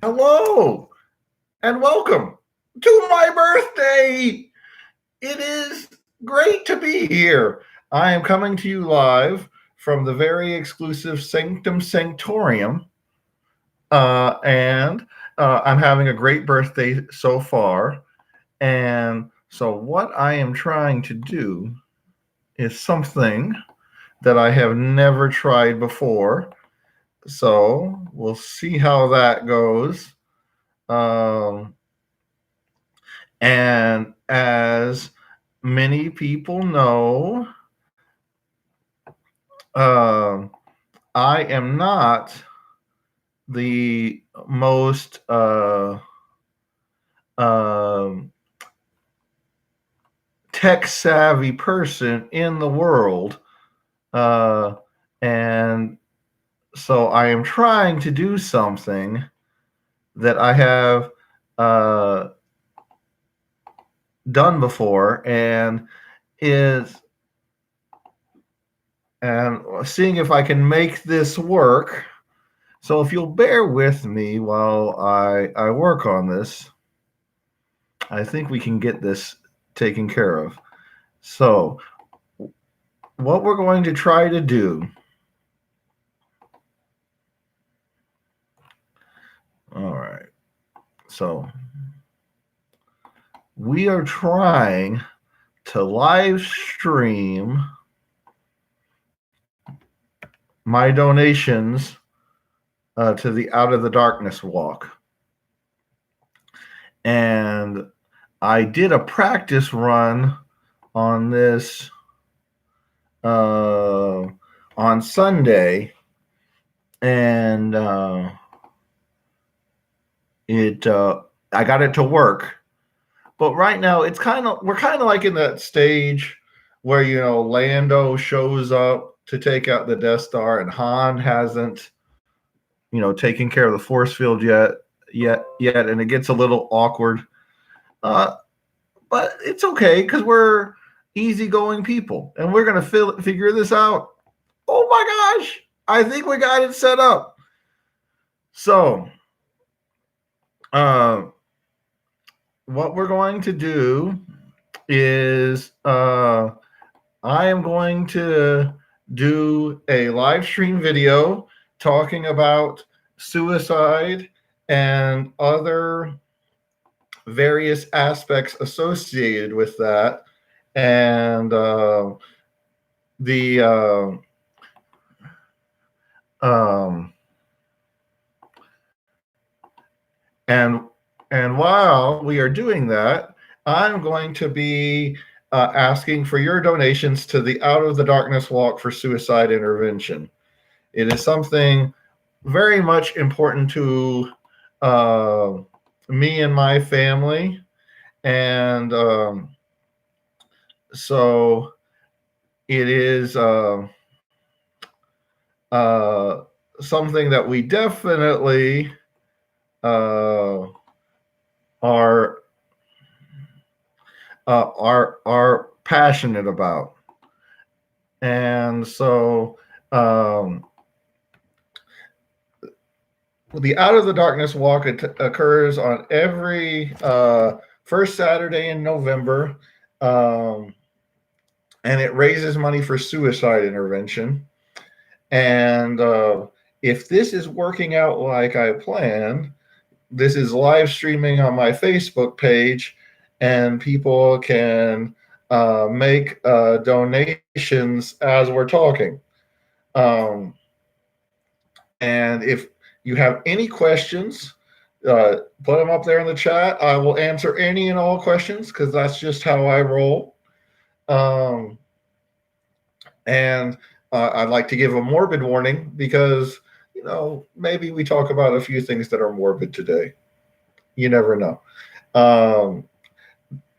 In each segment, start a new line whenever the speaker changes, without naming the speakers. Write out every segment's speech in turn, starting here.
Hello and welcome to my birthday. It is great to be here. I am coming to you live from the very exclusive Sanctum Sanctorium, and I'm having a great birthday so far. And so, what I am trying to do is something that I have never tried before. So, we'll see how that goes. Um, And as many people know, um, I am not the most um tech savvy person in the world. Uh, and so I am trying to do something that I have uh, done before is and seeing if I can make this work. So if you'll bear with me while I work on this, I think we can get this taken care of. So what we're going to try to do, all right, so we are trying to live stream my donations to the Out of the Darkness walk. And I did a practice run on this on Sunday, and I got it to work. But right now we're kind of like in that stage where Lando shows up to take out the Death Star, and Han hasn't taken care of the force field yet, and it gets a little awkward. But it's okay because we're easygoing people, and we're gonna figure this out. Oh my gosh! I think we got it set up. So, what we're going to do is I am going to do a live stream video talking about suicide and other various aspects associated with that, and the and and while we are doing that, I'm going to be asking for your donations to the Out of the Darkness Walk for Suicide Intervention. It is something very much important to me and my family, and so it is something that we definitely are passionate about. And so the Out of the Darkness Walk occurs on every first Saturday in November, and it raises money for suicide intervention. And if this is working out like I planned, this is live streaming on my Facebook page, and people can make donations as we're talking. And if you have any questions, put them up there in the chat. I will answer any and all questions because that's just how I roll. And I'd like to give a morbid warning because, maybe we talk about a few things that are morbid today. You never know.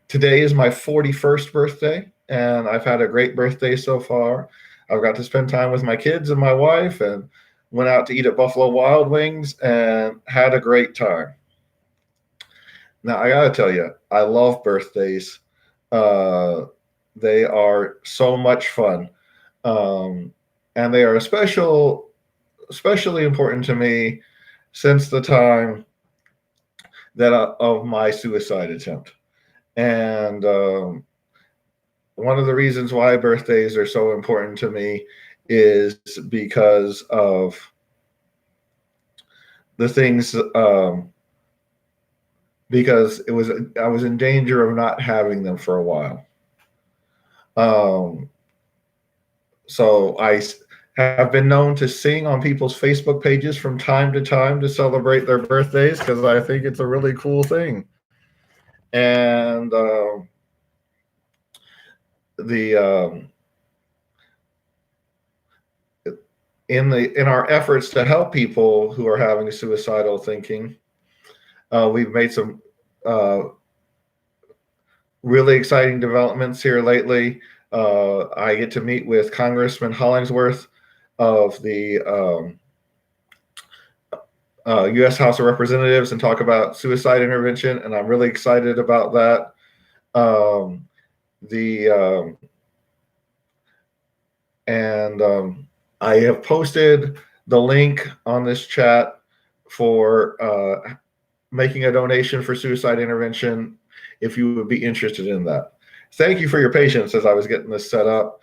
Today is my 41st birthday, and I've had a great birthday so far. I've got to spend time with my kids and my wife, and went out to eat at Buffalo Wild Wings and had a great time. Now, I got to tell you, I love birthdays. They are so much fun. And they are especially important to me since the time that of my suicide attempt. And one of the reasons why birthdays are so important to me is because of the things, because I was in danger of not having them for a while. Um, so I have been known to sing on people's Facebook pages from time to time to celebrate their birthdays because I think it's a really cool thing. And the in our efforts to help people who are having suicidal thinking, we've made some really exciting developments here lately. I get to meet with Congressman Hollingsworth of the U.S. House of Representatives and talk about suicide intervention, and I'm really excited about that. The and I have posted the link on this chat for making a donation for suicide intervention if you would be interested in that. Thank you for your patience as I was getting this set up.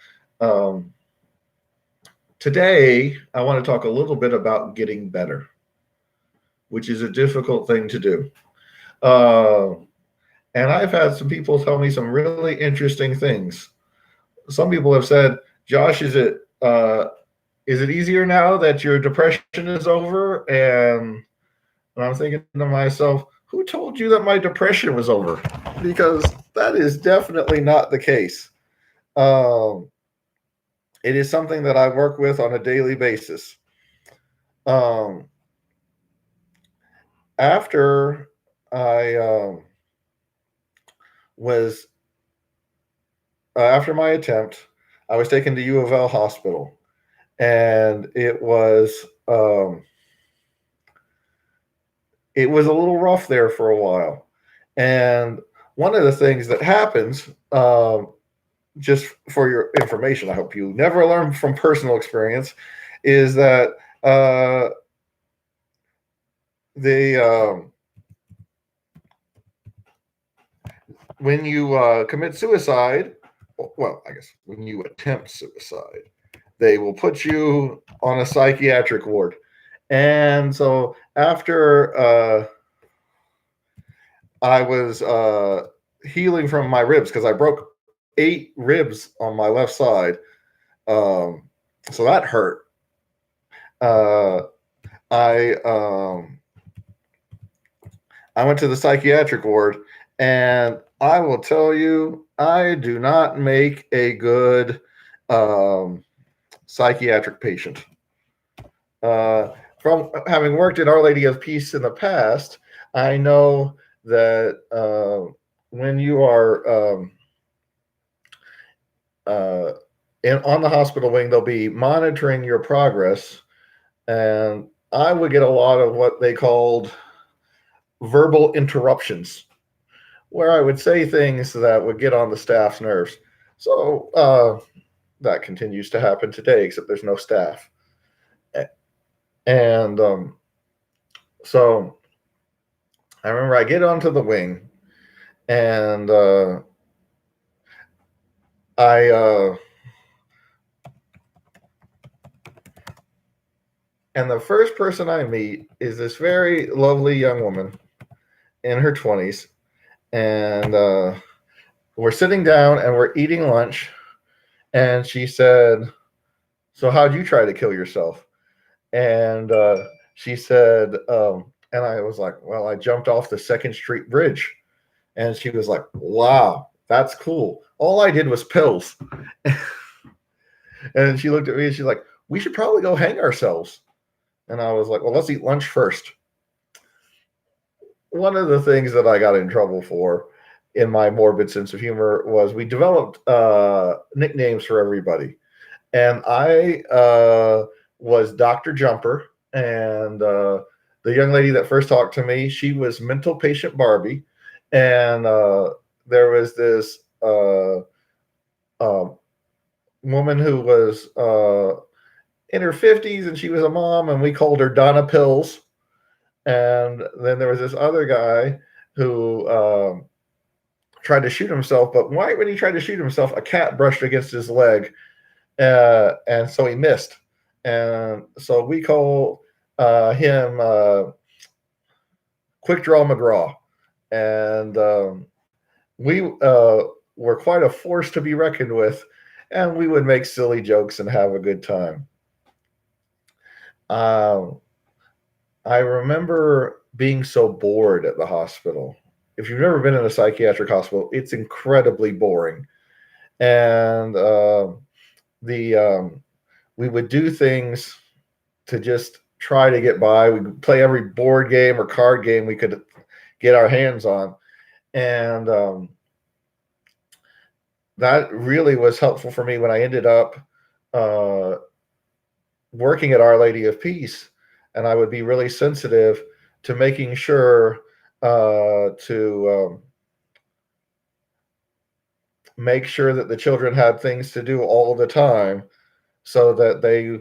Today, I want to talk a little bit about getting better, which is a difficult thing to do. And I've had some people tell me some really interesting things. Some people have said, Josh, is it easier now that your depression is over? And I'm thinking to myself, who told you that my depression was over? Because that is definitely not the case. It is something that I work with on a daily basis. After I was after my attempt, I was taken to U of L hospital, and it was a little rough there for a while. And one of the things that happens, just for your information, I hope you never learn from personal experience, is that when you commit suicide, well, I guess when you attempt suicide, they will put you on a psychiatric ward. And so after I was healing from my ribs, because I broke 8 ribs on my left side, so that hurt. I went to the psychiatric ward, and I will tell you, I do not make a good psychiatric patient. From having worked at Our Lady of Peace in the past, I know that when you are on the hospital wing, they'll be monitoring your progress, and I would get a lot of what they called verbal interruptions, where I would say things that would get on the staff's nerves. So that continues to happen today, except there's no staff. And so I remember I get onto the wing, and and the first person I meet is this very lovely young woman in her 20s, and we're sitting down and we're eating lunch, and she said, "So how'd you try to kill yourself?" And she said, and I was like, "Well, I jumped off the 2nd Street Bridge." And she was like, "Wow, that's cool. All I did was pills." And she looked at me and she's like, "We should probably go hang ourselves." And I was like, "Well, let's eat lunch first." One of the things that I got in trouble for in my morbid sense of humor was we developed nicknames for everybody. And I was Dr. Jumper. And the young lady that first talked to me, she was Mental Patient Barbie. And there was this woman who was in her 50s, and she was a mom, and we called her Donna Pills. And then there was this other guy who tried to shoot himself, but right when he tried to shoot himself, a cat brushed against his leg, and so he missed. And so we call him Quick Draw McGraw. And we were quite a force to be reckoned with, and we would make silly jokes and have a good time. I remember being so bored at the hospital. If you've never been in a psychiatric hospital, it's incredibly boring. And we would do things to just try to get by. We would play every board game or card game we could get our hands on. And that really was helpful for me when I ended up working at Our Lady of Peace. And I would be really sensitive to making sure to make sure that the children had things to do all the time so that they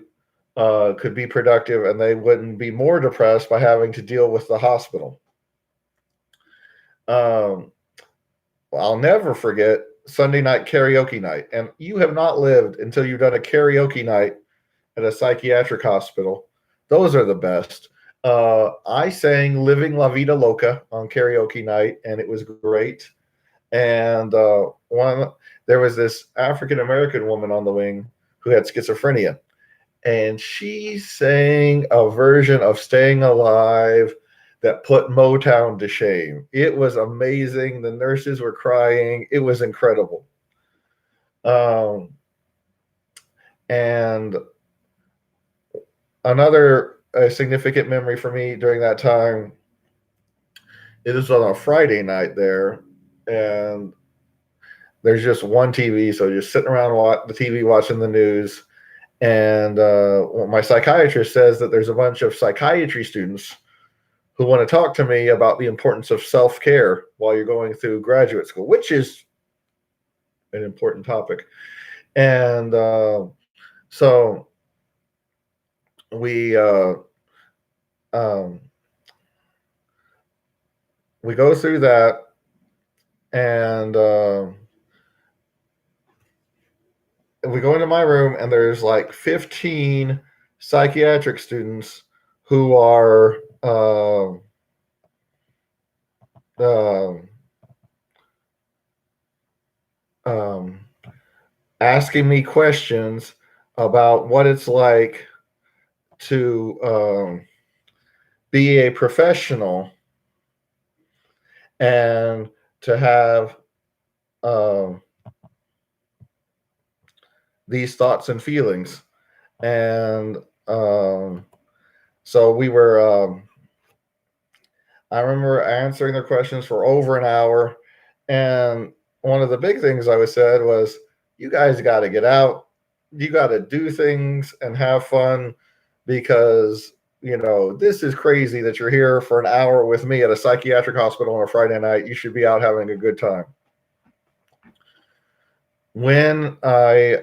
could be productive and they wouldn't be more depressed by having to deal with the hospital. I'll never forget Sunday night karaoke night. And you have not lived until you've done a karaoke night at a psychiatric hospital. Those are the best. I sang Living La Vida Loca on karaoke night, and it was great. And there was this African American woman on the wing who had schizophrenia, and she sang a version of Staying Alive that put Motown to shame. It was amazing. The nurses were crying. It was incredible. And another significant memory for me during that time, it was on a Friday night there, and there's just one TV, so just sitting around the TV watching the news. And my psychiatrist says that there's a bunch of psychiatry students who want to talk to me about the importance of self-care while you're going through graduate school, which is an important topic. And so we go through that, and we go into my room, and there's like 15 psychiatric students who are asking me questions about what it's like to be a professional and to have these thoughts and feelings. And so we were, I remember answering their questions for over an hour. And one of the big things I was said was, you guys got to get out. You got to do things and have fun, because, you know, this is crazy that you're here for an hour with me at a psychiatric hospital on a Friday night. You should be out having a good time. When I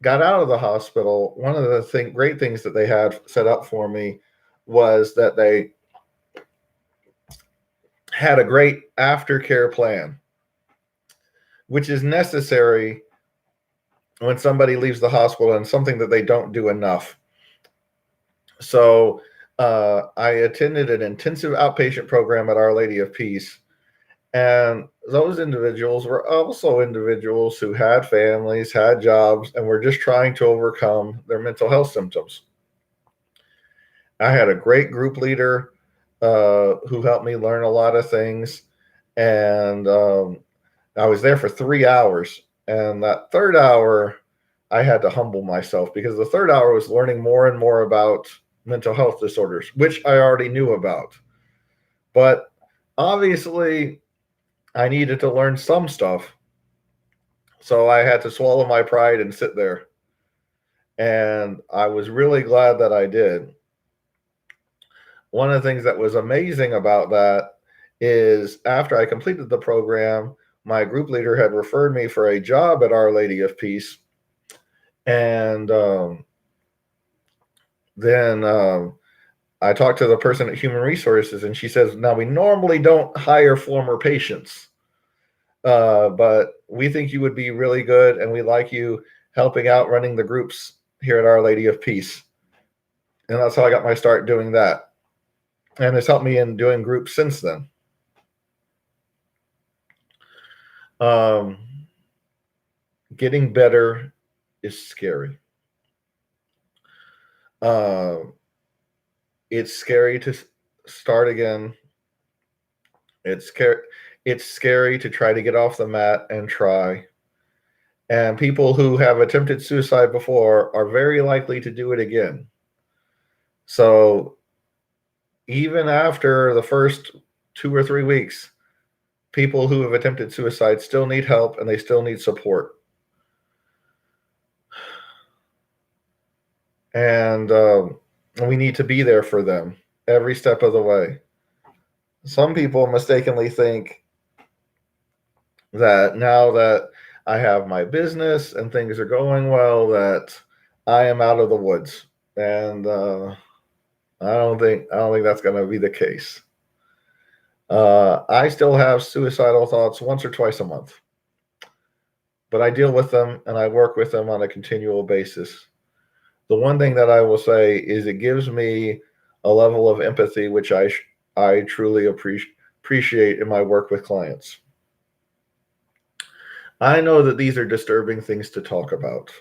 got out of the hospital, one of the great things that they had set up for me was that they had a great aftercare plan, which is necessary when somebody leaves the hospital and something that they don't do enough. So I attended an intensive outpatient program at Our Lady of Peace. And those individuals were also individuals who had families, had jobs, and were just trying to overcome their mental health symptoms. I had a great group leader who helped me learn a lot of things. And I was there for 3 hours. And that third hour, I had to humble myself, because the third hour was learning more and more about mental health disorders, which I already knew about. But obviously, I needed to learn some stuff. So I had to swallow my pride and sit there. And I was really glad that I did. One of the things that was amazing about that is, after I completed the program, my group leader had referred me for a job at Our Lady of Peace. And then I talked to the person at Human Resources, and she says, now we normally don't hire former patients, but we think you would be really good, and we like you helping out running the groups here at Our Lady of Peace. And that's how I got my start doing that. And it's helped me in doing groups since then. Getting better is scary. It's scary to start again. It's scary to try to get off the mat and try. And people who have attempted suicide before are very likely to do it again. So even after the first 2 or 3 weeks, people who have attempted suicide still need help, and they still need support. And we need to be there for them every step of the way. Some people mistakenly think that now that I have my business and things are going well, that I am out of the woods. And I don't think that's going to be the case. I still have suicidal thoughts once or twice a month, but I deal with them and I work with them on a continual basis. The one thing that I will say is it gives me a level of empathy which I truly appreciate in my work with clients. I know that these are disturbing things to talk about,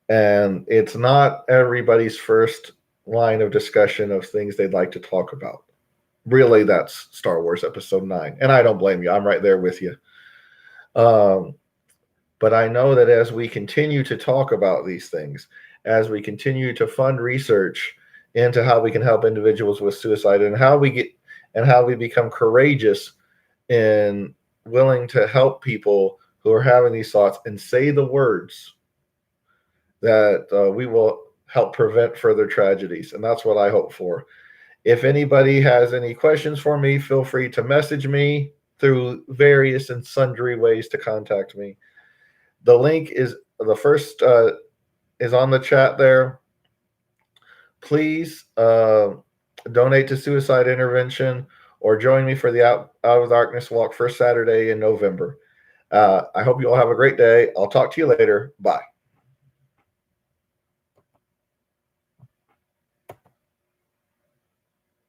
and it's not everybody's first line of discussion of things they'd like to talk about. Really, that's Star Wars Episode 9, and I don't blame you. I'm right there with you. But I know that as we continue to talk about these things, as we continue to fund research into how we can help individuals with suicide, and how we become courageous and willing to help people who are having these thoughts and say the words, that we will help prevent further tragedies. And that's what I hope for. If anybody has any questions for me, feel free to message me through various and sundry ways to contact me. The link is the first is on the chat there. Please donate to suicide intervention or join me for the Out of Darkness walk first Saturday in November. I hope you all have a great day. I'll talk to you later. Bye.